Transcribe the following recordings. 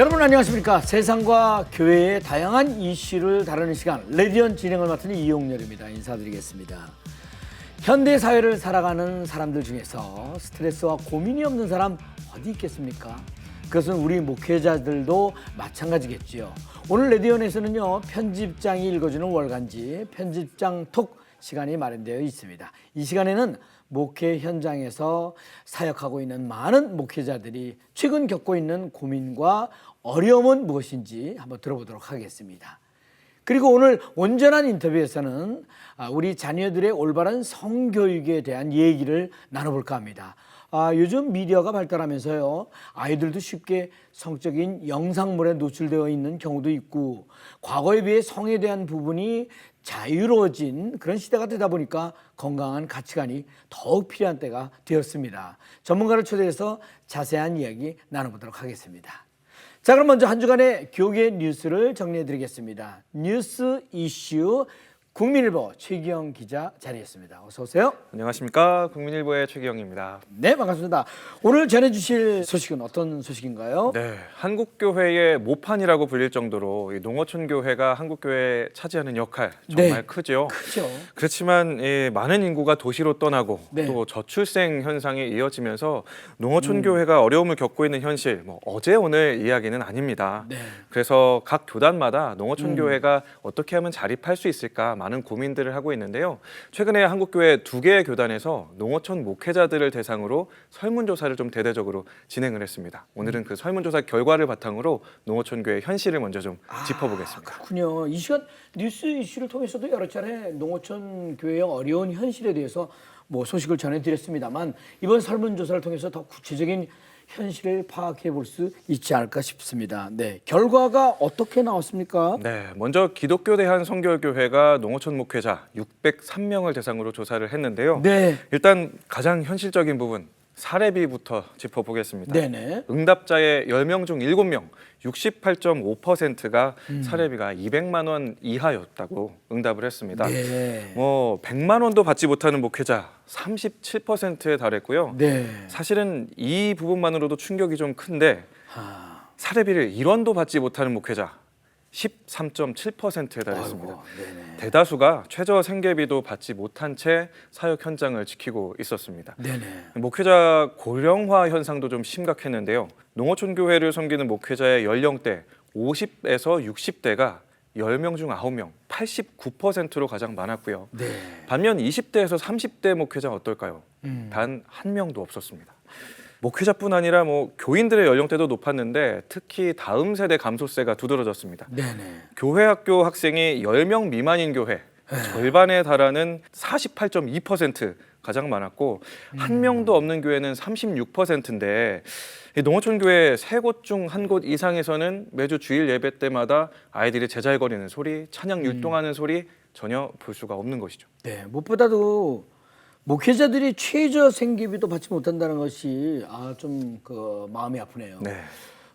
여러분 안녕하십니까. 세상과 교회의 다양한 이슈를 다루는 시간 레디언 진행을 맡은 이용렬입니다. 인사드리겠습니다. 현대 사회를 살아가는 사람들 중에서 스트레스와 고민이 없는 사람 어디 있겠습니까? 그것은 우리 목회자들도 마찬가지겠지요. 오늘 레디언에서는요, 편집장이 읽어주는 월간지 편집장 톡 시간이 마련되어 있습니다. 이 시간에는 목회 현장에서 사역하고 있는 많은 목회자들이 최근 겪고 있는 고민과 어려움은 무엇인지 한번 들어보도록 하겠습니다. 그리고 오늘 온전한 인터뷰에서는 우리 자녀들의 올바른 성교육에 대한 얘기를 나눠볼까 합니다. 요즘 미디어가 발달하면서요, 아이들도 쉽게 성적인 영상물에 노출되어 있는 경우도 있고, 과거에 비해 성에 대한 부분이 자유로워진 그런 시대가 되다 보니까 건강한 가치관이 더욱 필요한 때가 되었습니다. 전문가를 초대해서 자세한 이야기 나눠보도록 하겠습니다. 자, 그럼 먼저 한 주간의 교계 뉴스를 정리해 드리겠습니다. 뉴스 이슈 국민일보 최기영 기자 자리했습니다. 어서 오세요. 안녕하십니까. 국민일보의 최기영입니다. 네, 반갑습니다. 오늘 전해주실 소식은 어떤 소식인가요? 네, 한국교회의 모판이라고 불릴 정도로 이 농어촌교회가 한국교회에 차지하는 역할 정말 크죠. 크죠. 그렇지만 많은 인구가 도시로 떠나고 또 저출생 현상이 이어지면서 농어촌교회가 어려움을 겪고 있는 현실, 어제 오늘 이야기는 아닙니다. 그래서 각 교단마다 농어촌교회가 어떻게 하면 자립할 수 있을까 많은 고민들을 하고 있는데요. 최근에 한국교회 2개의 교단에서 농어촌 목회자들을 대상으로 설문조사를 좀 대대적으로 진행을 했습니다. 오늘은 그 설문조사 결과를 바탕으로 농어촌교회 현실을 먼저 좀 짚어보겠습니다. 그렇군요. 이 시간 뉴스 이슈를 통해서도 여러 차례 농어촌 교회의 어려운 현실에 대해서 소식을 전해드렸습니다만, 이번 설문조사를 통해서 더 구체적인 현실을 파악해 볼 수 있지 않을까 싶습니다. 네, 결과가 어떻게 나왔습니까? 네, 먼저 기독교 대한성결교회가 농어촌 목회자 603명을 대상으로 조사를 했는데요. 일단 가장 현실적인 부분, 사례비부터 짚어보겠습니다. 응답자의 10명 중 7명, 68.5%가 사례비가 200만 원 이하였다고 응답을 했습니다. 100만 원도 받지 못하는 목회자 37%에 달했고요. 사실은 이 부분만으로도 충격이 좀 큰데, 사례비를 1원도 받지 못하는 목회자 13.7%에 달했습니다. 대다수가 최저 생계비도 받지 못한 채 사역 현장을 지키고 있었습니다. 목회자 고령화 현상도 좀 심각했는데요. 농어촌 교회를 섬기는 목회자의 연령대 50에서 60대가 10명 중 9명, 89%로 가장 많았고요. 반면 20대에서 30대 목회자 어떨까요? 단 1명도 없었습니다. 목회자뿐 아니라 교인들의 연령대도 높았는데 특히 다음 세대 감소세가 두드러졌습니다. 교회 학교 학생이 10명 미만인 교회 절반에 달하는 48.2% 가장 많았고, 1명도 없는 교회는 36%인데 농어촌 교회 3곳 중 1곳 이상에서는 매주 주일 예배 때마다 아이들이 제잘거리는 소리, 찬양 율동하는 소리 전혀 볼 수가 없는 것이죠. 무엇보다도 목회자들이 최저 생계비도 받지 못한다는 것이 좀 마음이 아프네요.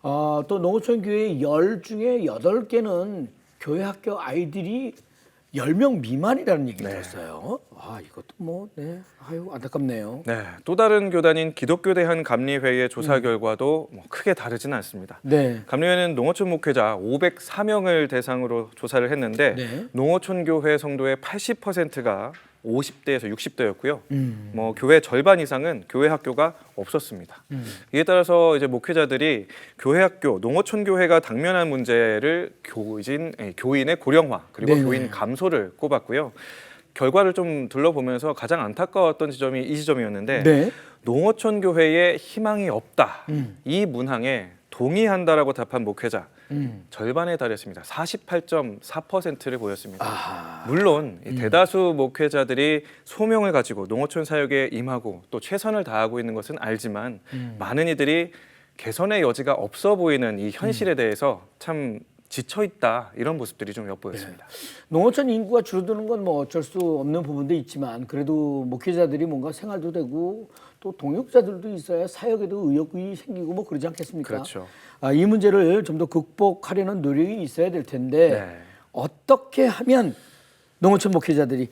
또 농어촌 교회 10 중에 8개는 교회 학교 아이들이 10명 미만이라는 얘기를 들었어요. 이것도 안타깝네요. 또 다른 교단인 기독교 대한감리회의 조사 결과도 크게 다르지는 않습니다. 감리회는 농어촌 목회자 504명을 대상으로 조사를 했는데 농어촌 교회 성도의 80%가 50대에서 60대였고요. 교회 절반 이상은 교회 학교가 없었습니다. 이에 따라서 이제 목회자들이 교회 학교, 농어촌 교회가 당면한 문제를 교인의 고령화 그리고 교인 감소를 꼽았고요. 결과를 좀 둘러보면서 가장 안타까웠던 지점이 이 지점이었는데, 농어촌 교회에 희망이 없다. 이 문항에 동의한다라고 답한 목회자 절반에 달했습니다. 48.4%를 보였습니다. 물론 대다수 목회자들이 소명을 가지고 농어촌 사역에 임하고 또 최선을 다하고 있는 것은 알지만, 많은 이들이 개선의 여지가 없어 보이는 이 현실에 대해서 참 지쳐있다, 이런 모습들이 좀 엿보였습니다. 농어촌 인구가 줄어드는 건 어쩔 수 없는 부분도 있지만, 그래도 목회자들이 뭔가 생활도 되고 또 동역자들도 있어야 사역에도 의욕이 생기고 그러지 않겠습니까? 그렇죠. 이 문제를 좀 더 극복하려는 노력이 있어야 될 텐데 어떻게 하면 농어촌 목회자들이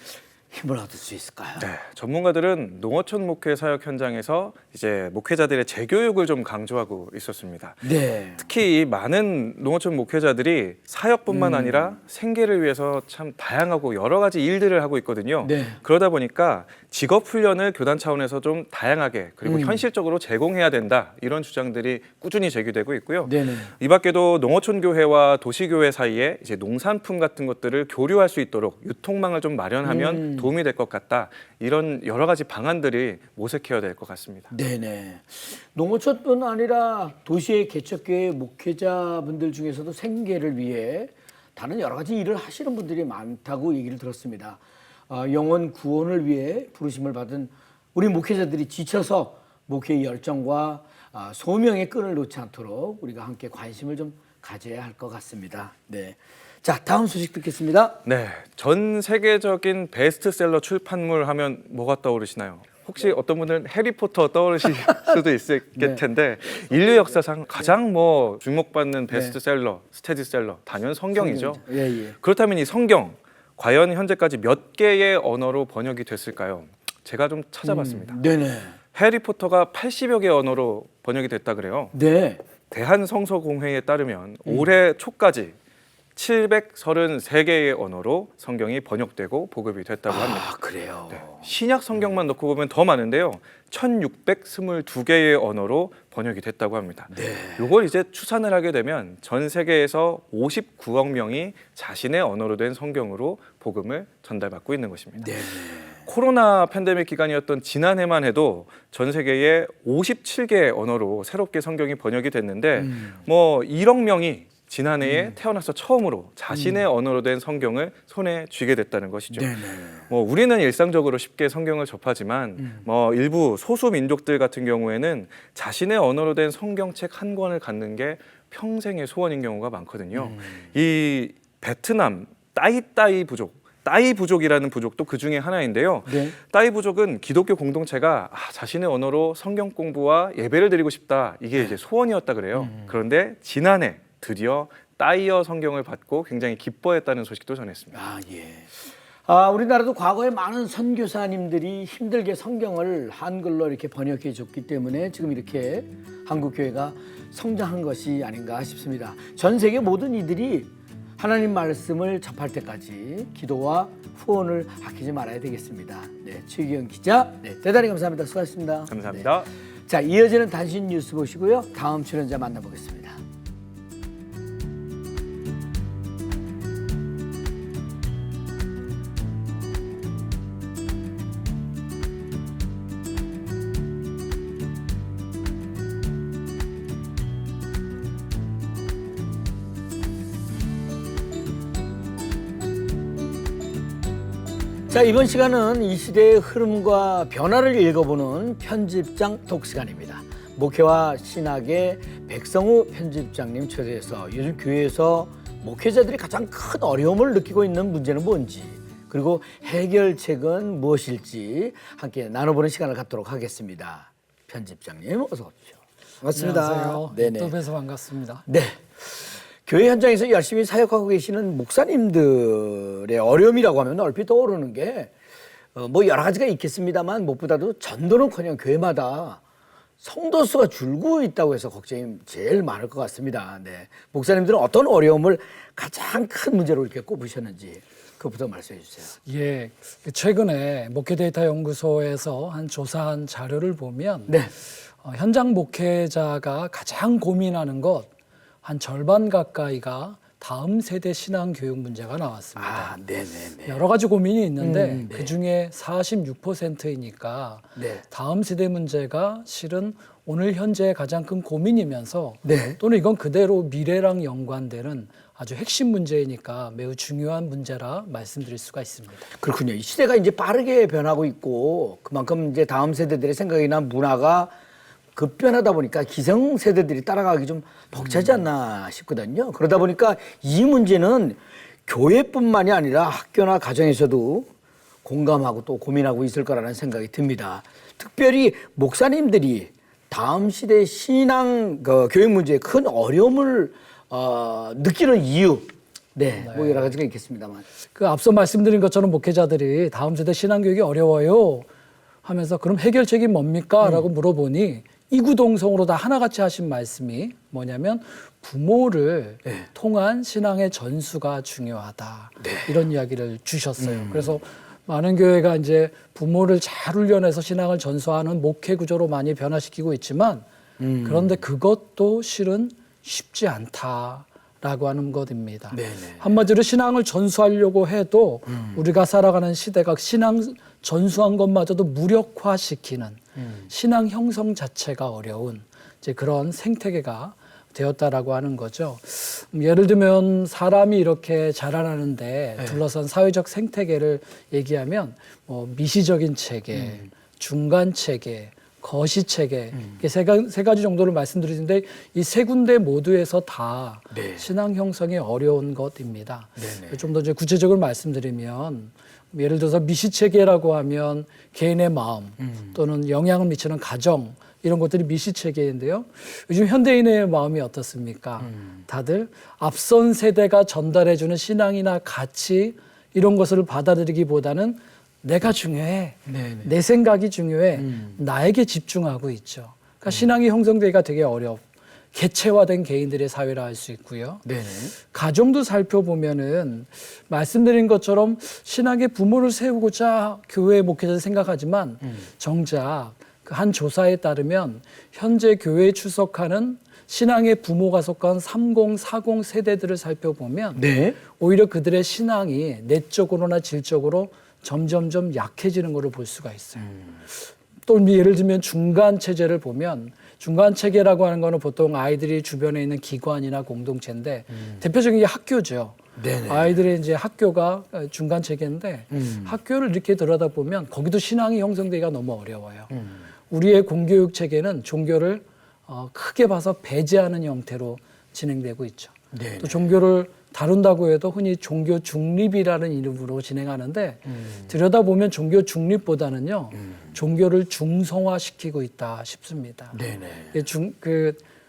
힘을 얻을 수 있을까요? 네, 전문가들은 농어촌 목회 사역 현장에서 이제 목회자들의 재교육을 좀 강조하고 있었습니다. 네. 특히 이 많은 농어촌 목회자들이 사역뿐만 아니라 생계를 위해서 참 다양하고 여러 가지 일들을 하고 있거든요. 네. 그러다 보니까 직업 훈련을 교단 차원에서 좀 다양하게 그리고 현실적으로 제공해야 된다 이런 주장들이 꾸준히 제기되고 있고요. 네네. 이 밖에도 농어촌 교회와 도시 교회 사이에 이제 농산품 같은 것들을 교류할 수 있도록 유통망을 좀 마련하면 도움이 될 것 같다. 이런 여러 가지 방안들이 모색해야 될 것 같습니다. 네네. 농어촌뿐 아니라 도시의 개척교회 목회자분들 중에서도 생계를 위해 다른 여러 가지 일을 하시는 분들이 많다고 얘기를 들었습니다. 영혼 구원을 위해 부르심을 받은 우리 목회자들이 지쳐서 목회의 열정과 소명의 끈을 놓지 않도록 우리가 함께 관심을 좀 가져야 할 것 같습니다. 네. 자, 다음 소식 듣겠습니다. 네, 전 세계적인 베스트셀러 출판물 하면 뭐가 떠오르시나요? 혹시 어떤 분들은 해리포터 떠오르실 수도 있을 네. 텐데 인류 역사상 가장 주목받는 베스트셀러, 스테디셀러 단연 성경이죠. 예. 그렇다면 이 성경 과연 현재까지 몇 개의 언어로 번역이 됐을까요? 제가 좀 찾아봤습니다. 네네. 해리포터가 80여 개 언어로 번역이 됐다 그래요. 네. 대한성서공회에 따르면 올해 초까지 733개의 언어로 성경이 번역되고 보급이 됐다고 합니다. 아, 그래요. 네. 신약 성경만 놓고 보면 더 많은데요. 1622개의 언어로 번역이 됐다고 합니다. 네. 이걸 이제 추산을 하게 되면 전 세계에서 59억 명이 자신의 언어로 된 성경으로 복음을 전달받고 있는 것입니다. 네. 코로나 팬데믹 기간이었던 지난해만 해도 전 세계에 57개의 언어로 새롭게 성경이 번역이 됐는데 1억 명이 지난해에 태어나서 처음으로 자신의 언어로 된 성경을 손에 쥐게 됐다는 것이죠. 네네. 우리는 일상적으로 쉽게 성경을 접하지만 일부 소수 민족들 같은 경우에는 자신의 언어로 된 성경책 한 권을 갖는 게 평생의 소원인 경우가 많거든요. 이 베트남 따이 부족이라는 부족도 그 중에 하나인데요. 네. 따이 부족은 기독교 공동체가 자신의 언어로 성경 공부와 예배를 드리고 싶다. 이게 이제 소원이었다 그래요. 그런데 지난해 드디어 따이어 성경을 받고 굉장히 기뻐했다는 소식도 전했습니다. 아, 예. 우리나라도 과거에 많은 선교사님들이 힘들게 성경을 한글로 이렇게 번역해 줬기 때문에 지금 이렇게 한국교회가 성장한 것이 아닌가 싶습니다. 전 세계 모든 이들이 하나님 말씀을 접할 때까지 기도와 후원을 아끼지 말아야 되겠습니다. 네, 최기영 기자, 대단히 감사합니다. 수고하셨습니다. 감사합니다. 네. 자, 이어지는 단신 뉴스 보시고요. 다음 출연자 만나보겠습니다. 자, 이번 시간은 이 시대의 흐름과 변화를 읽어보는 편집장 독시간입니다. 목회와 신학의 백성우 편집장님 초대해서 요즘 교회에서 목회자들이 가장 큰 어려움을 느끼고 있는 문제는 뭔지, 그리고 해결책은 무엇일지 함께 나눠보는 시간을 갖도록 하겠습니다. 편집장님 어서 오십시오. 반갑습니다. 안녕하세요. 네네. 또 뵈서 반갑습니다. 네. 교회 현장에서 열심히 사역하고 계시는 목사님들의 어려움이라고 하면 얼핏 떠오르는 게 여러 가지가 있겠습니다만 무엇보다도 전도는커녕 교회마다 성도 수가 줄고 있다고 해서 걱정이 제일 많을 것 같습니다. 네. 목사님들은 어떤 어려움을 가장 큰 문제로 이렇게 꼽으셨는지 그것부터 말씀해 주세요. 예, 최근에 목회데이터 연구소에서 조사한 자료를 보면 네. 현장 목회자가 가장 고민하는 것 한 절반 가까이가 다음 세대 신앙 교육 문제가 나왔습니다. 네네네. 여러 가지 고민이 있는데 네. 그 중에 46%이니까 네. 다음 세대 문제가 실은 오늘 현재 가장 큰 고민이면서 네. 또는 이건 그대로 미래랑 연관되는 아주 핵심 문제이니까 매우 중요한 문제라 말씀드릴 수가 있습니다. 그렇군요. 이 시대가 이제 빠르게 변하고 있고 그만큼 이제 다음 세대들의 생각이나 문화가 급변하다 보니까 기성 세대들이 따라가기 좀 벅차지 않나 싶거든요. 그러다 보니까 이 문제는 교회뿐만이 아니라 학교나 가정에서도 공감하고 또 고민하고 있을 거라는 생각이 듭니다. 특별히 목사님들이 다음 시대 신앙 교육 문제에 큰 어려움을 느끼는 이유, 네, 뭐 여러 가지가 있겠습니다만. 그 앞서 말씀드린 것처럼 목회자들이 다음 세대 신앙교육이 어려워요 하면서 그럼 해결책이 뭡니까? 라고 물어보니 이구동성으로 다 하나같이 하신 말씀이 뭐냐면 부모를 통한 신앙의 전수가 중요하다. 이런 이야기를 주셨어요. 그래서 많은 교회가 이제 부모를 잘 훈련해서 신앙을 전수하는 목회 구조로 많이 변화시키고 있지만 그런데 그것도 실은 쉽지 않다라고 하는 것입니다. 네네. 한마디로 신앙을 전수하려고 해도 우리가 살아가는 시대가 신앙 전수한 것마저도 무력화시키는 신앙 형성 자체가 어려운 이제 그런 생태계가 되었다라고 하는 거죠. 예를 들면 사람이 이렇게 자라나는데 둘러싼 사회적 생태계를 얘기하면 뭐 미시적인 체계, 중간 체계, 거시 체계 세 가지 정도를 말씀드리는데 이 세 군데 모두에서 다 신앙 형성이 어려운 것입니다. 좀 더 이제 구체적으로 말씀드리면 예를 들어서 미시 체계라고 하면 개인의 마음 또는 영향을 미치는 가정 이런 것들이 미시 체계인데요. 요즘 현대인의 마음이 어떻습니까? 다들 앞선 세대가 전달해주는 신앙이나 가치 이런 것을 받아들이기보다는 내가 중요해. 내 생각이 중요해. 나에게 집중하고 있죠. 그러니까 신앙이 형성되기가 되게 개체화된 개인들의 사회라 할 수 있고요. 가정도 살펴보면은 말씀드린 것처럼 신앙의 부모를 세우고자 교회 목회자들 생각하지만 정작 그 한 조사에 따르면 현재 교회에 출석하는 신앙의 부모가 속한 30, 40 세대들을 살펴보면 오히려 그들의 신앙이 내적으로나 질적으로 점점점 약해지는 것을 볼 수가 있어요. 또 예를 들면 중간 체제를 보면 중간 체계라고 하는 거는 보통 아이들이 주변에 있는 기관이나 공동체인데 대표적인 게 학교죠. 아이들의 이제 학교가 중간 체계인데 학교를 이렇게 들여다보면 거기도 신앙이 형성되기가 너무 어려워요. 우리의 공교육 체계는 종교를 크게 봐서 배제하는 형태로 진행되고 있죠. 또 종교를 다룬다고 해도 흔히 종교 중립이라는 이름으로 진행하는데 들여다보면 종교 중립보다는요 종교를 중성화시키고 있다 싶습니다.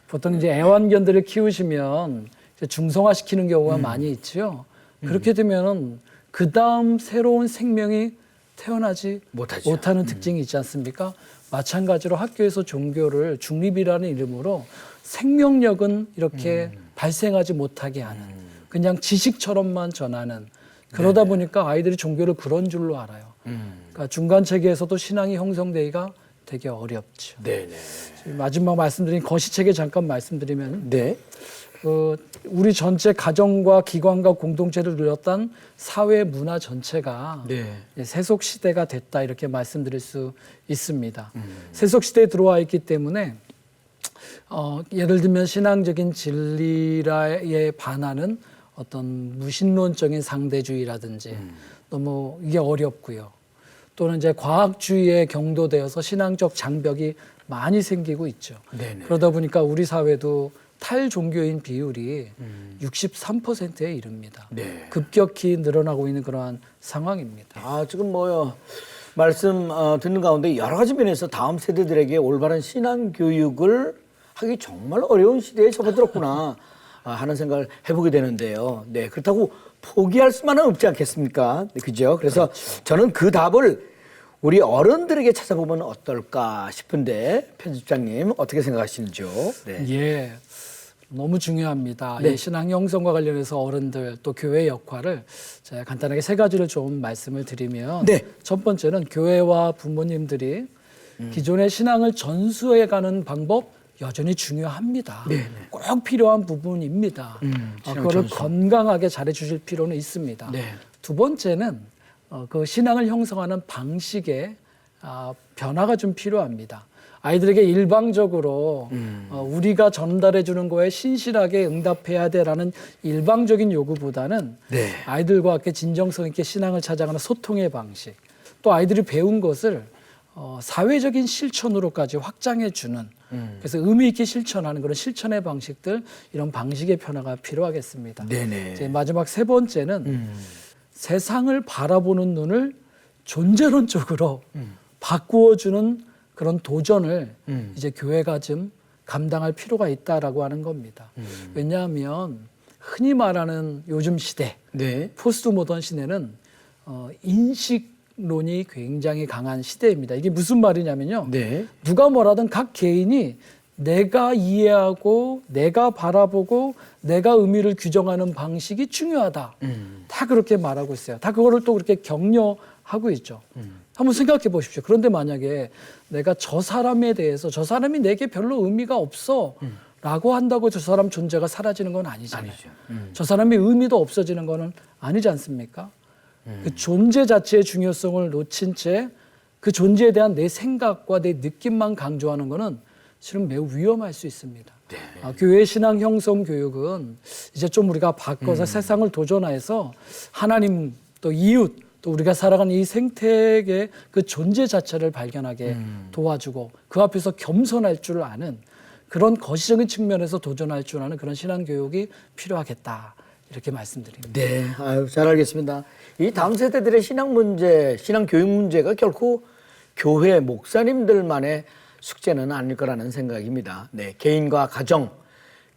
보통 이제 애완견들을 키우시면 이제 중성화시키는 경우가 많이 있죠. 그렇게 되면은 그 다음 새로운 생명이 태어나지 못하는 특징이 있지 않습니까? 마찬가지로 학교에서 종교를 중립이라는 이름으로 생명력은 이렇게 발생하지 못하게 하는 그냥 지식처럼만 전하는 그러다 보니까 아이들이 종교를 그런 줄로 알아요. 그러니까 중간 체계에서도 신앙이 형성되기가 되게 어렵죠. 마지막 말씀드린 거시 체계 잠깐 말씀드리면 우리 전체 가정과 기관과 공동체를 누렸던 사회 문화 전체가 세속 시대가 됐다 이렇게 말씀드릴 수 있습니다. 세속 시대에 들어와 있기 때문에 예를 들면 신앙적인 진리에 반하는 어떤 무신론적인 상대주의라든지 너무 이게 어렵고요. 또는 이제 과학주의에 경도되어서 신앙적 장벽이 많이 생기고 있죠. 그러다 보니까 우리 사회도 탈종교인 비율이 63%에 이릅니다. 급격히 늘어나고 있는 그러한 상황입니다. 지금 말씀 듣는 가운데 여러 가지 면에서 다음 세대들에게 올바른 신앙 교육을 하기 정말 어려운 시대에 접어들었구나 하는 생각을 해보게 되는데요. 그렇다고 포기할 수만은 없지 않겠습니까? 그죠? 그래서 저는 그 답을 우리 어른들에게 찾아보면 어떨까 싶은데 편집장님 어떻게 생각하시는지요? 너무 중요합니다. 이 신앙 형성과 관련해서 어른들 또 교회의 역할을 제가 간단하게 세 가지를 좀 말씀을 드리면 첫 번째는 교회와 부모님들이 기존의 신앙을 전수해가는 방법 여전히 중요합니다. 꼭 필요한 부분입니다. 그거를 건강하게 잘해주실 필요는 있습니다. 두 번째는 그 신앙을 형성하는 방식에 변화가 좀 필요합니다. 아이들에게 일방적으로 우리가 전달해 주는 거에 신실하게 응답해야 돼라는 일방적인 요구보다는 아이들과 함께 진정성 있게 신앙을 찾아가는 소통의 방식, 또 아이들이 배운 것을 사회적인 실천으로까지 확장해 주는 그래서 의미 있게 실천하는 그런 실천의 방식들 이런 방식의 변화가 필요하겠습니다. 이제 마지막 세 번째는 세상을 바라보는 눈을 존재론적으로 바꾸어주는 그런 도전을 이제 교회가 좀 감당할 필요가 있다라고 하는 겁니다. 왜냐하면 흔히 말하는 요즘 시대, 네. 포스트 모던 시대는 인식론이 굉장히 강한 시대입니다. 이게 무슨 말이냐면요. 네. 누가 뭐라든 각 개인이 내가 이해하고 내가 바라보고 내가 의미를 규정하는 방식이 중요하다. 다 그렇게 말하고 있어요. 다 그거를 또 그렇게 격려하고 있죠. 한번 생각해 보십시오. 그런데 만약에 내가 저 사람에 대해서 저 사람이 내게 별로 의미가 없어 라고 한다고 저 사람 존재가 사라지는 건 아니잖아요. 아니죠. 저 사람의 의미도 없어지는 건 아니지 않습니까? 그 존재 자체의 중요성을 놓친 채 그 존재에 대한 내 생각과 내 느낌만 강조하는 거는 실은 매우 위험할 수 있습니다. 네. 교회 신앙 형성 교육은 이제 좀 우리가 바꿔서 세상을 도전해서 하나님 또 이웃 또 우리가 살아가는 이 생태계의 그 존재 자체를 발견하게 도와주고 그 앞에서 겸손할 줄 아는 그런 거시적인 측면에서 도전할 줄 아는 그런 신앙 교육이 필요하겠다. 이렇게 말씀드립니다. 네, 아유, 잘 알겠습니다. 이 다음 세대들의 신앙 문제, 신앙 교육 문제가 결코 교회 목사님들만의 숙제는 아닐 거라는 생각입니다. 네, 개인과 가정,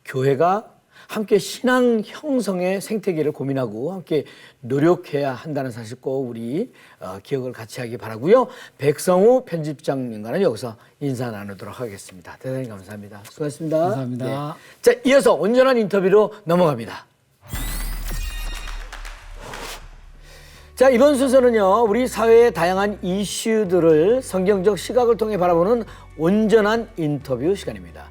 교회가 함께 신앙 형성의 생태계를 고민하고 함께 노력해야 한다는 사실 꼭 우리 기억을 같이 하기 바라고요. 백성우 편집장님과는 여기서 인사 나누도록 하겠습니다. 대단히 감사합니다. 수고하셨습니다. 감사합니다. 네. 자, 이어서 온전한 인터뷰로 넘어갑니다. 자, 이번 순서는요, 우리 사회의 다양한 이슈들을 성경적 시각을 통해 바라보는 온전한 인터뷰 시간입니다.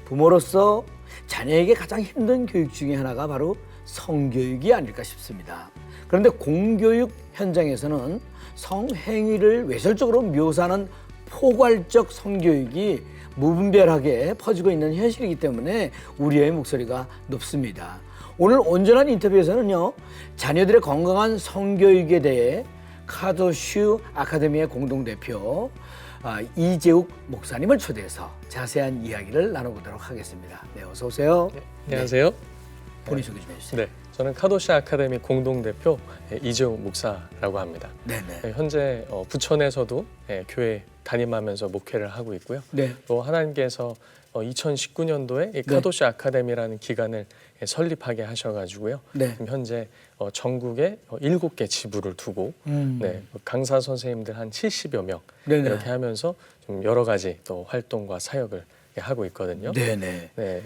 부모로서 자녀에게 가장 힘든 교육 중에 하나가 바로 성교육이 아닐까 싶습니다. 그런데 공교육 현장에서는 성행위를 외설적으로 묘사하는 포괄적 성교육이 무분별하게 퍼지고 있는 현실이기 때문에 우리의 목소리가 높습니다. 오늘 온전한 인터뷰에서는요, 자녀들의 건강한 성교육에 대해 카도슈 아카데미의 공동대표 이재욱 목사님을 초대해서 자세한 이야기를 나눠보도록 하겠습니다. 네, 어서 오세요. 네, 안녕하세요. 본인 소개 좀 해주세요. 네, 저는 카도슈 아카데미 공동대표 이재욱 목사라고 합니다. 네네. 현재 부천에서도 교회 담임하면서 목회를 하고 있고요. 네. 또 하나님께서 2019년도에 이 카도슈 아카데미라는 기관을 설립하게 하셔가지고요. 네. 지금 현재 전국에 7개 지부를 두고 네, 강사 선생님들 한 70여 명 네네. 이렇게 하면서 좀 여러 가지 또 활동과 사역을 하고 있거든요. 네네. 네,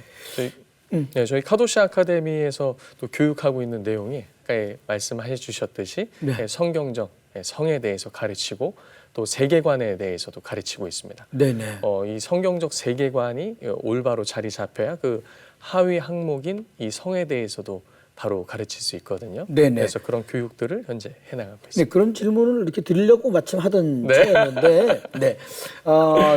저희 카도슈 아카데미에서 또 교육하고 있는 내용이 아까 말씀해 주셨듯이 네. 성경적 성에 대해서 가르치고 또 세계관에 대해서도 가르치고 있습니다. 네네. 이 성경적 세계관이 올바로 자리 잡혀야 그 하위 항목인 이 성에 대해서도 바로 가르칠 수 있거든요. 네네. 그래서 그런 교육들을 현재 해나가고 있습니다. 네, 그런 질문을 이렇게 드리려고 마침 하던 네. 차였는데, 네,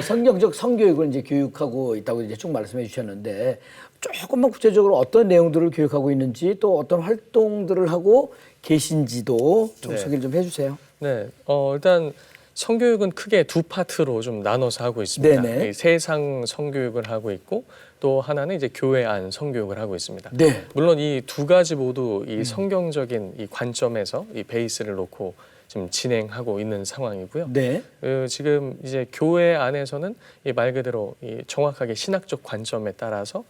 성경적 성교육을 이제 교육하고 있다고 이제 쭉 말씀해 주셨는데, 조금만 구체적으로 어떤 내용들을 교육하고 있는지 또 어떤 활동들을 하고 계신지도 좀 네. 소개를 좀 해주세요. 네, 일단 성교육은 크게 두 파트로 좀 나눠서 하고 있습니다. 네네. 이 세상 성교육을 하고 있고 또 하나는 이제 교회 안 성교육을 하고 있습니다. 네. 물론 이 두 가지 모두 이 성경적인 이 관점에서 이 베이스를 놓고 지금 진행하고 있는 상황이고요. 네. 지금 이제 교회 안에서는 이 말 그대로 이 정확하게 신학적 관점에 따라서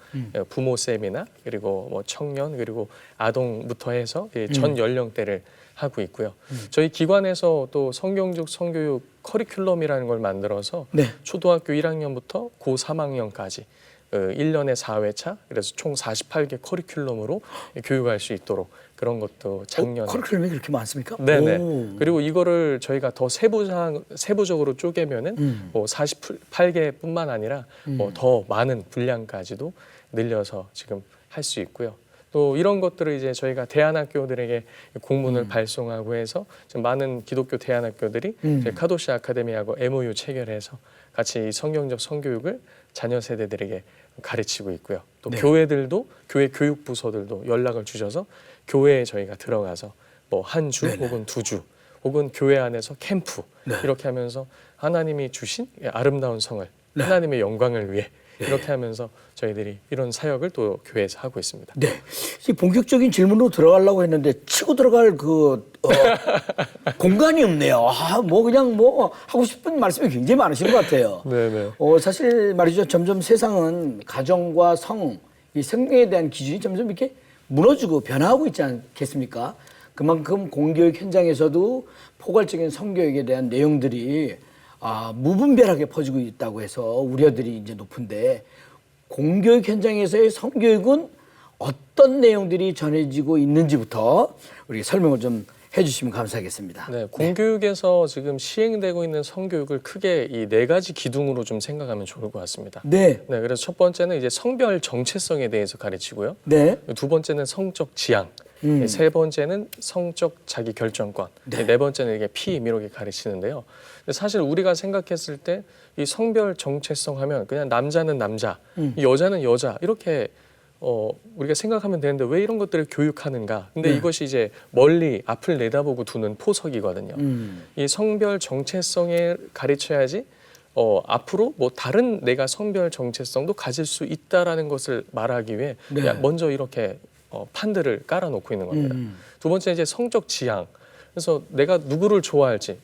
부모 쌤이나 그리고 뭐 청년 그리고 아동부터 해서 전 연령대를 하고 있고요. 저희 기관에서 또 성경적 성교육 커리큘럼이라는 걸 만들어서 네. 초등학교 1학년부터 고 3학년까지 1년에 4회차 그래서 총 48개 커리큘럼으로 교육할 수 있도록 그런 것도 작년에 커리큘럼이 그렇게 많습니까? 네네. 오. 그리고 이거를 저희가 더 세부적으로 쪼개면은 뭐 48개뿐만 아니라 뭐 더 많은 분량까지도 늘려서 지금 할 수 있고요. 또 이런 것들을 이제 저희가 대안학교들에게 공문을 발송하고 해서 지금 많은 기독교 대안학교들이 저희 카도슈 아카데미하고 MOU 체결해서 같이 성경적 성교육을 자녀 세대들에게 가르치고 있고요. 또 네. 교회들도 교회 교육 부서들도 연락을 주셔서 교회에 저희가 들어가서 뭐 한 주 네네. 혹은 2주 혹은 교회 안에서 캠프 네. 이렇게 하면서 하나님이 주신 아름다운 성을 네. 하나님의 영광을 위해 이렇게 하면서 저희들이 이런 사역을 또 교회에서 하고 있습니다. 네. 이 본격적인 질문으로 들어가려고 했는데 치고 들어갈 공간이 없네요. 뭐 그냥 뭐 하고 싶은 말씀이 굉장히 많으신 것 같아요. 네네. 사실 말이죠. 점점 세상은 가정과 성, 이 생명에 대한 기준이 점점 이렇게 무너지고 변화하고 있지 않겠습니까? 그만큼 공교육 현장에서도 포괄적인 성교육에 대한 내용들이 무분별하게 퍼지고 있다고 해서 우려들이 이제 높은데, 공교육 현장에서의 성교육은 어떤 내용들이 전해지고 있는지부터 우리 설명을 좀 해주시면 감사하겠습니다. 네, 공교육에서 지금 시행되고 있는 성교육을 크게 이 4가지 기둥으로 좀 생각하면 좋을 것 같습니다. 네. 네, 그래서 첫 번째는 이제 성별 정체성에 대해서 가르치고요. 네. 두 번째는 성적 지향. 세 번째는 성적 자기 결정권. 네 번째는 이게 피임이렇게 가르치는데요. 근데 사실 우리가 생각했을 때 이 성별 정체성 하면 그냥 남자는 남자, 여자는 여자 이렇게 우리가 생각하면 되는데 왜 이런 것들을 교육하는가? 근데 이것이 이제 멀리 앞을 내다보고 두는 포석이거든요. 이 성별 정체성에 가르쳐야지 앞으로 뭐 다른 내가 성별 정체성도 가질 수 있다라는 것을 말하기 위해 먼저 이렇게 판들을 깔아놓고 있는 겁니다. 두 번째 이제 성적 지향. 그래서 내가 누구를 좋아할지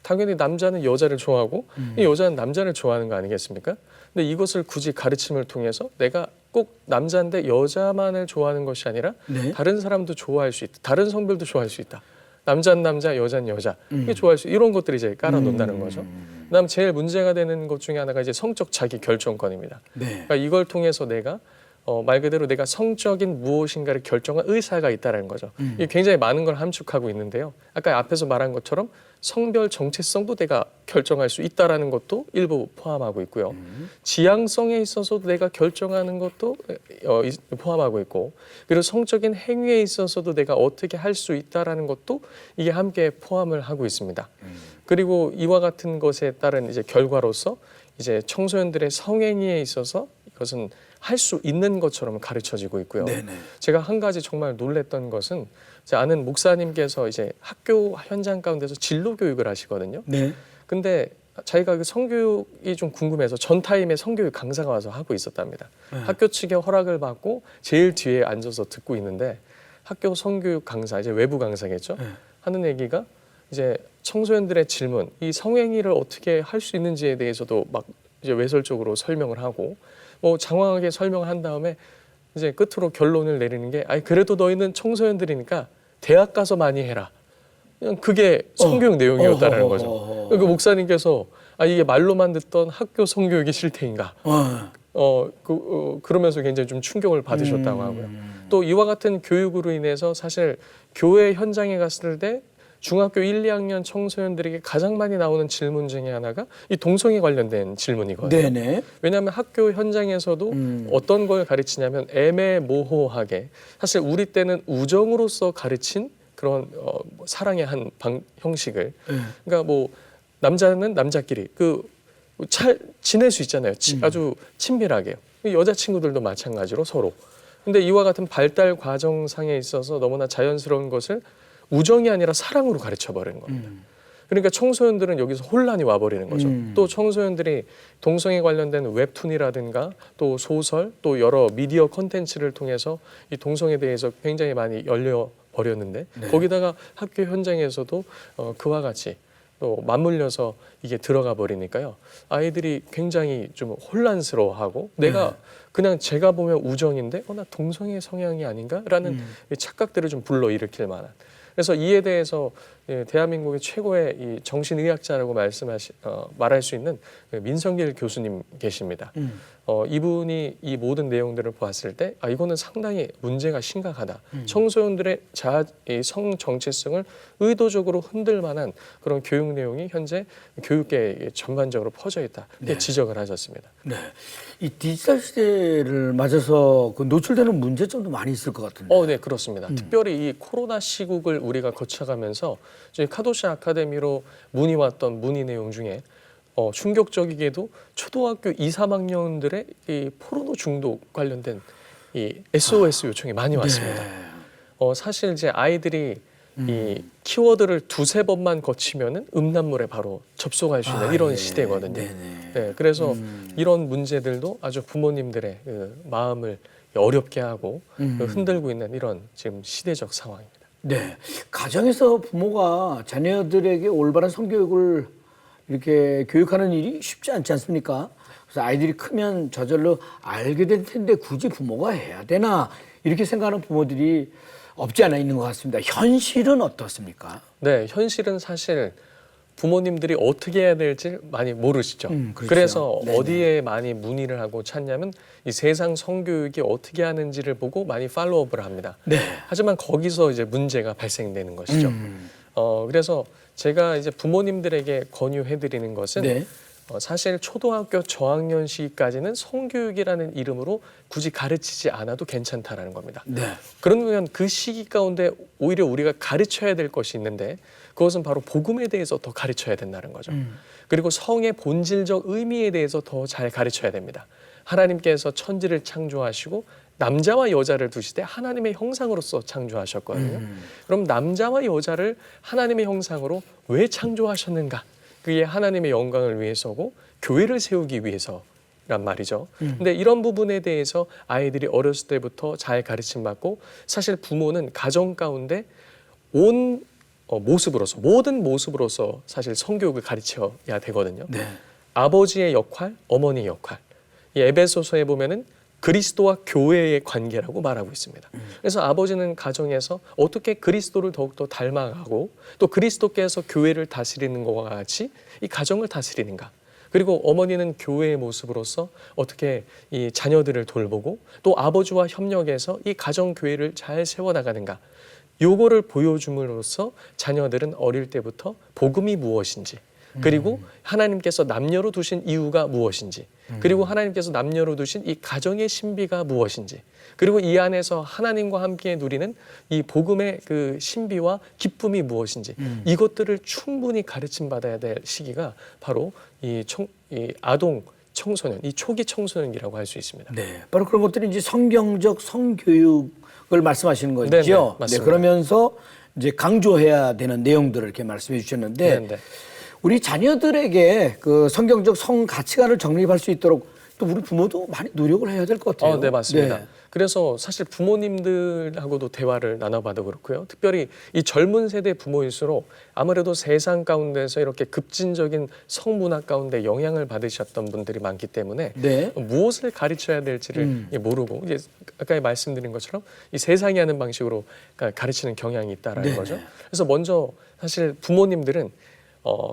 당연히 남자는 여자를 좋아하고 이 여자는 남자를 좋아하는 거 아니겠습니까? 근데 이것을 굳이 가르침을 통해서 내가 꼭 남자인데 여자만을 좋아하는 것이 아니라 다른 사람도 좋아할 수 있다. 다른 성별도 좋아할 수 있다. 남자는 남자, 여자는 여자. 이게 좋아할 수 이런 것들이 이제 깔아놓는다는 거죠. 그다음 제일 문제가 되는 것 중에 하나가 이제 성적 자기 결정권입니다. 그러니까 이걸 통해서 내가 말 그대로 내가 성적인 무엇인가를 결정할 의사가 있다는 거죠. 이게 굉장히 많은 걸 함축하고 있는데요. 아까 앞에서 말한 것처럼 성별 정체성도 내가 결정할 수 있다는 것도 일부 포함하고 있고요. 지향성에 있어서도 내가 결정하는 것도 포함하고 있고, 그리고 성적인 행위에 있어서도 내가 어떻게 할 수 있다는 것도 이게 함께 포함을 하고 있습니다. 그리고 이와 같은 것에 따른 이제 결과로서 이제 청소년들의 성행위에 있어서 이것은 할 수 있는 것처럼 가르쳐지고 있고요. 제가 한 가지 정말 놀랬던 것은 제 아는 목사님께서 이제 학교 현장 가운데서 진로 교육을 하시거든요. 근데 자기가 그 성교육이 좀 궁금해서 전 타임에 성교육 강사가 와서 하고 있었답니다. 학교 측의 허락을 받고 제일 뒤에 앉아서 듣고 있는데 학교 성교육 강사, 이제 외부 강사겠죠. 하는 얘기가 이제 청소년들의 질문, 이 성행위를 어떻게 할 수 있는지에 대해서도 막 이제 외설적으로 설명을 하고 뭐 장황하게 설명을 한 다음에 이제 끝으로 결론을 내리는 게 그래도 너희는 청소년들이니까 대학 가서 많이 해라. 그냥 그게 성교육 내용이었다는 거죠. 그 목사님께서 이게 말로만 듣던 학교 성교육이 실태인가? 그러면서 굉장히 좀 충격을 받으셨다고 하고요. 또 이와 같은 교육으로 인해서 사실 교회 현장에 갔을 때 중학교 1, 2학년 청소년들에게 가장 많이 나오는 질문 중에 하나가 이 동성애 관련된 질문이거든요. 왜냐하면 학교 현장에서도 어떤 걸 가르치냐면 애매모호하게, 사실 우리 때는 우정으로서 가르친 그런 사랑의 한 형식을, 그러니까 뭐 남자는 남자끼리 잘 지낼 수 있잖아요. 아주 친밀하게요. 여자 친구들도 마찬가지로 서로. 근데 이와 같은 발달 과정상에 있어서 너무나 자연스러운 것을 우정이 아니라 사랑으로 가르쳐 버리는 겁니다. 그러니까 청소년들은 여기서 혼란이 와버리는 거죠. 또 청소년들이 동성애 관련된 웹툰이라든가 또 소설, 또 여러 미디어 콘텐츠를 통해서 이 동성애에 대해서 굉장히 많이 열려 버렸는데 거기다가 학교 현장에서도 그와 같이 또 맞물려서 이게 들어가 버리니까요. 아이들이 굉장히 좀 혼란스러워하고 내가 그냥 제가 보면 우정인데 나 동성애 성향이 아닌가라는 착각들을 좀 불러일으킬 만한. 그래서 이에 대해서 대한민국의 최고의 이 정신의학자라고 말할 수 있는 민성길 교수님 계십니다. 이분이 이 모든 내용들을 보았을 때 이거는 상당히 문제가 심각하다. 청소년들의 성 정체성을 의도적으로 흔들 만한 그런 교육 내용이 현재 교육계에 전반적으로 퍼져 있다. 이렇게 지적을 하셨습니다. 이 디지털 시대를 맞아서 노출되는 문제점도 많이 있을 것 같은데. 네, 그렇습니다. 특별히 이 코로나 시국을 우리가 거쳐가면서 저희 카도시 아카데미로 문의 내용 중에 충격적이게도 초등학교 2, 3학년들의 이 포르노 중독 관련된 이 SOS 요청이 많이 왔습니다. 사실 이제 아이들이 이 키워드를 2-3 번만 거치면은 음란물에 바로 접속할 수 있는 이런 시대거든요. 그래서 이런 문제들도 아주 부모님들의 마음을 어렵게 하고 흔들고 있는 이런 지금 시대적 상황입니다. 가정에서 부모가 자녀들에게 올바른 성교육을 이렇게 교육하는 일이 쉽지 않지 않습니까? 그래서 아이들이 크면 저절로 알게 될 텐데 굳이 부모가 해야 되나 이렇게 생각하는 부모들이 없지 않아 있는 것 같습니다. 현실은 어떻습니까? 네, 현실은 사실 부모님들이 어떻게 해야 될지 많이 모르시죠. 그렇죠. 그래서 네네. 어디에 많이 문의를 하고 찾냐면 이 세상 성교육이 어떻게 하는지를 보고 많이 팔로우업을 합니다. 네. 하지만 거기서 이제 문제가 발생되는 것이죠. 그래서 제가 이제 부모님들에게 권유해드리는 것은 네. 사실 초등학교 저학년 시기까지는 성교육이라는 이름으로 굳이 가르치지 않아도 괜찮다라는 겁니다. 네. 그러면 그 시기 가운데 오히려 우리가 가르쳐야 될 것이 있는데 그것은 바로 복음에 대해서 더 가르쳐야 된다는 거죠. 그리고 성의 본질적 의미에 대해서 더 잘 가르쳐야 됩니다. 하나님께서 천지를 창조하시고 남자와 여자를 두시되 하나님의 형상으로서 창조하셨거든요. 그럼 남자와 여자를 하나님의 형상으로 왜 창조하셨는가? 그게 하나님의 영광을 위해서고 교회를 세우기 위해서란 말이죠. 근데 이런 부분에 대해서 아이들이 어렸을 때부터 잘 가르침 받고 사실 부모는 가정 가운데 온 모습으로서 모든 모습으로서 사실 성교육을 가르쳐야 되거든요. 네. 아버지의 역할, 어머니의 역할. 이 에베소서에 보면은 그리스도와 교회의 관계라고 말하고 있습니다. 그래서 아버지는 가정에서 어떻게 그리스도를 더욱더 닮아가고 또 그리스도께서 교회를 다스리는 것과 같이 이 가정을 다스리는가. 그리고 어머니는 교회의 모습으로서 어떻게 이 자녀들을 돌보고 또 아버지와 협력해서 이 가정 교회를 잘 세워나가는가. 요거를 보여줌으로써 자녀들은 어릴 때부터 복음이 무엇인지 그리고 하나님께서 남녀로 두신 이유가 무엇인지 그리고 하나님께서 남녀로 두신 이 가정의 신비가 무엇인지 그리고 이 안에서 하나님과 함께 누리는 이 복음의 그 신비와 기쁨이 무엇인지 이것들을 충분히 가르침 받아야 될 시기가 바로 이 아동 청소년, 이 초기 청소년기라고 할 수 있습니다. 네, 바로 그런 것들이 이제 성경적 성교육을 말씀하시는 거죠. 네네, 맞습니다. 네, 그러면서 이제 강조해야 되는 내용들을 이렇게 말씀해 주셨는데 네네. 우리 자녀들에게 그 성경적 성 가치관을 정립할 수 있도록 또 우리 부모도 많이 노력을 해야 될 것 같아요. 네, 맞습니다. 네. 그래서 사실 부모님들하고도 대화를 나눠봐도 그렇고요. 특별히 이 젊은 세대 부모일수록 아무래도 세상 가운데서 이렇게 급진적인 성문화 가운데 영향을 받으셨던 분들이 많기 때문에 네. 무엇을 가르쳐야 될지를 모르고 이제 아까 말씀드린 것처럼 이 세상이 하는 방식으로 가르치는 경향이 있다라는 네네. 거죠. 그래서 먼저 사실 부모님들은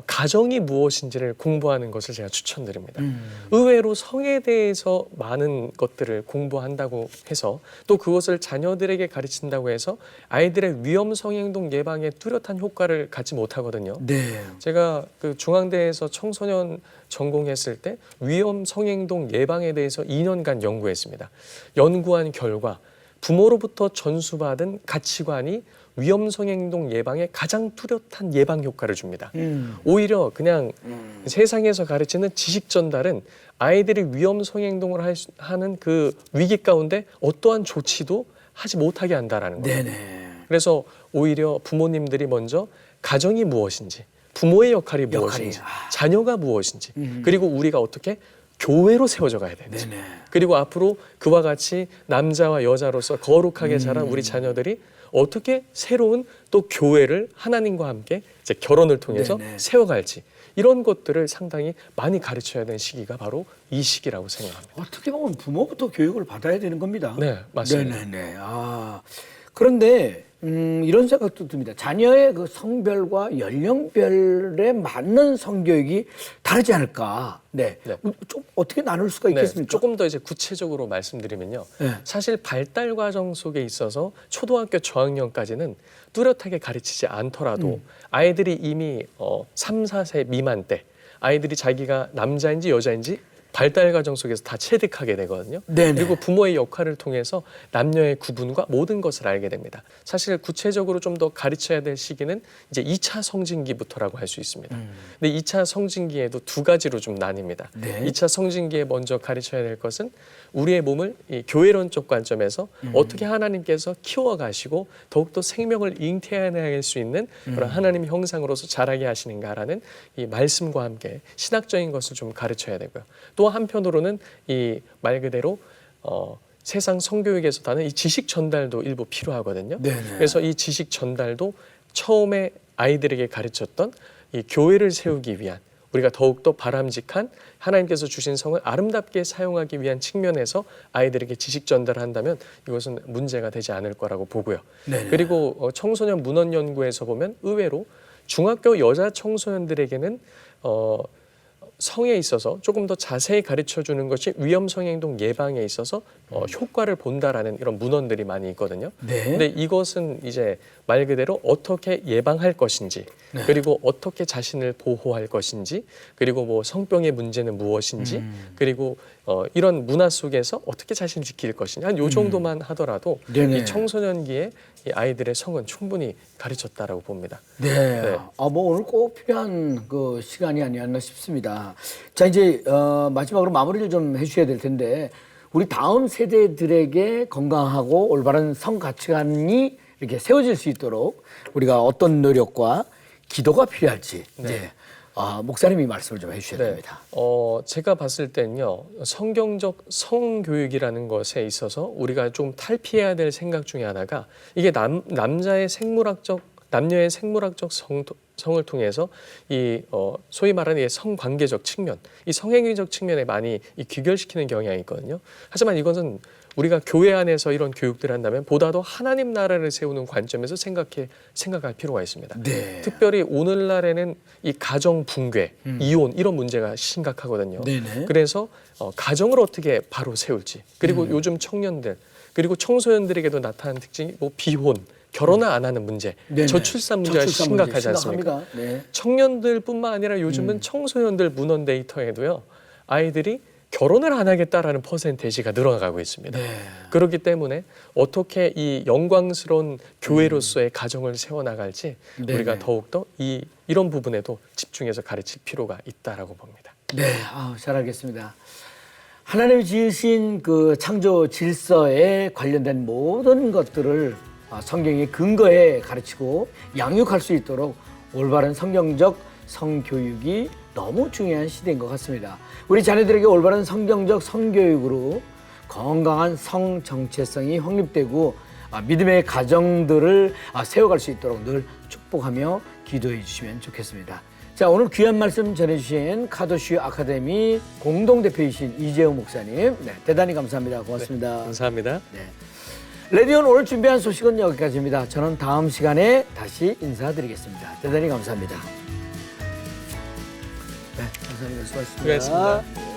가정이 무엇인지를 공부하는 것을 제가 추천드립니다. 의외로 성에 대해서 많은 것들을 공부한다고 해서 또 그것을 자녀들에게 가르친다고 해서 아이들의 위험 성행동 예방에 뚜렷한 효과를 갖지 못하거든요. 네. 제가 그 중앙대에서 청소년 전공했을 때 위험 성행동 예방에 대해서 2년간 연구했습니다. 연구한 결과 부모로부터 전수받은 가치관이 위험성행동 예방에 가장 뚜렷한 예방 효과를 줍니다. 오히려 그냥 세상에서 가르치는 지식 전달은 아이들이 위험성행동을 하는 그 위기 가운데 어떠한 조치도 하지 못하게 한다라는 거예요. 네네. 그래서 오히려 부모님들이 먼저 가정이 무엇인지, 부모의 역할이 무엇인지, 자녀가 무엇인지, 그리고 우리가 어떻게 교회로 세워져 가야 되는지, 네네. 그리고 앞으로 그와 같이 남자와 여자로서 거룩하게 자란 우리 자녀들이 어떻게 새로운 또 교회를 하나님과 함께 이제 결혼을 통해서 네네. 세워갈지 이런 것들을 상당히 많이 가르쳐야 되는 시기가 바로 이 시기라고 생각합니다. 어떻게 보면 부모부터 교육을 받아야 되는 겁니다. 네, 맞습니다. 네네네. 그런데 이런 생각도 듭니다. 자녀의 그 성별과 연령별에 맞는 성교육이 다르지 않을까. 네. 네. 좀 어떻게 나눌 수가 있겠습니까? 조금 더 이제 구체적으로 말씀드리면요. 네. 사실 발달 과정 속에 있어서 초등학교 저학년까지는 뚜렷하게 가르치지 않더라도 아이들이 이미 3, 4세 미만 때 아이들이 자기가 남자인지 여자인지 발달 과정 속에서 다 체득하게 되거든요. 네네. 그리고 부모의 역할을 통해서 남녀의 구분과 모든 것을 알게 됩니다. 사실 구체적으로 좀 더 가르쳐야 될 시기는 이제 2차 성징기부터라고 할 수 있습니다. 근데 2차 성징기에도 두 가지로 좀 나뉩니다. 네. 2차 성징기에 먼저 가르쳐야 될 것은 우리의 몸을 이 교회론적 관점에서 어떻게 하나님께서 키워가시고 더욱더 생명을 잉태해낼 수 있는 그런 하나님의 형상으로서 자라게 하시는가라는 이 말씀과 함께 신학적인 것을 좀 가르쳐야 되고요. 또 한편으로는 이 말 그대로 세상 성교육에서 다는 이 지식 전달도 일부 필요하거든요. 네네. 그래서 이 지식 전달도 처음에 아이들에게 가르쳤던 이 교회를 세우기 위한 우리가 더욱더 바람직한 하나님께서 주신 성을 아름답게 사용하기 위한 측면에서 아이들에게 지식 전달을 한다면 이것은 문제가 되지 않을 거라고 보고요. 네네. 그리고 청소년 문헌 연구에서 보면 의외로 중학교 여자 청소년들에게는 성에 있어서 조금 더 자세히 가르쳐주는 것이 위험 성행동 예방에 있어서 효과를 본다라는 이런 문헌들이 많이 있거든요. 네. 근데 이것은 이제 말 그대로 어떻게 예방할 것인지, 네. 그리고 어떻게 자신을 보호할 것인지, 그리고 뭐 성병의 문제는 무엇인지, 그리고 이런 문화 속에서 어떻게 자신을 지킬 것이냐, 한 요 정도만 하더라도 네네. 이 청소년기에 이 아이들의 성은 충분히 가르쳤다라고 봅니다. 네. 네. 뭐 오늘 꼭 필요한 그 시간이 아니었나 싶습니다. 자, 이제 마지막으로 마무리를 좀 해주셔야 될 텐데, 우리 다음 세대들에게 건강하고 올바른 성 가치관이 이렇게 세워질 수 있도록 우리가 어떤 노력과 기도가 필요할지 이제 목사님이 말씀을 좀 해주셔야 됩니다. 제가 봤을 때는요, 성경적 성교육이라는 것에 있어서 우리가 좀 탈피해야 될 생각 중에 하나가 이게 남녀의 생물학적 성을 통해서 이 소위 말하는 이 성관계적 측면, 이 성행위적 측면에 많이 이 귀결시키는 경향이 있거든요. 하지만 이것은 우리가 교회 안에서 이런 교육들을 한다면 보다도 하나님 나라를 세우는 관점에서 생각할 필요가 있습니다. 네. 특별히 오늘날에는 이 가정 붕괴, 이혼 이런 문제가 심각하거든요. 네네. 그래서 가정을 어떻게 바로 세울지, 그리고 요즘 청년들 그리고 청소년들에게도 나타나는 특징이 뭐 비혼, 결혼을 안 하는 문제, 네네. 저출산 문제가 저출산 심각하지 문제 않습니까? 심각합니다. 네. 청년들뿐만 아니라 요즘은 청소년들 문헌 데이터에도요, 아이들이 결혼을 안 하겠다라는 퍼센테이지가 늘어나고 있습니다. 네. 그렇기 때문에 어떻게 이 영광스러운 교회로서의 가정을 세워나갈지 네네. 우리가 더욱더 이런 부분에도 집중해서 가르칠 필요가 있다라고 봅니다. 네, 잘 알겠습니다. 하나님이 지으신 그 창조 질서에 관련된 모든 것들을 성경의 근거에 가르치고 양육할 수 있도록 올바른 성경적 성교육이 너무 중요한 시대인 것 같습니다. 우리 자녀들에게 올바른 성경적 성교육으로 건강한 성 정체성이 확립되고 믿음의 가정들을 세워갈 수 있도록 늘 축복하며 기도해 주시면 좋겠습니다. 자, 오늘 귀한 말씀 전해주신 카도슈 아카데미 공동대표이신 이재용 목사님, 네, 대단히 감사합니다. 고맙습니다. 네, 감사합니다. 네. 레디온 오늘 준비한 소식은 여기까지입니다. 저는 다음 시간에 다시 인사드리겠습니다. 대단히 감사합니다. 네, 감사합니다. 수고하셨습니다. 수고하셨습니다.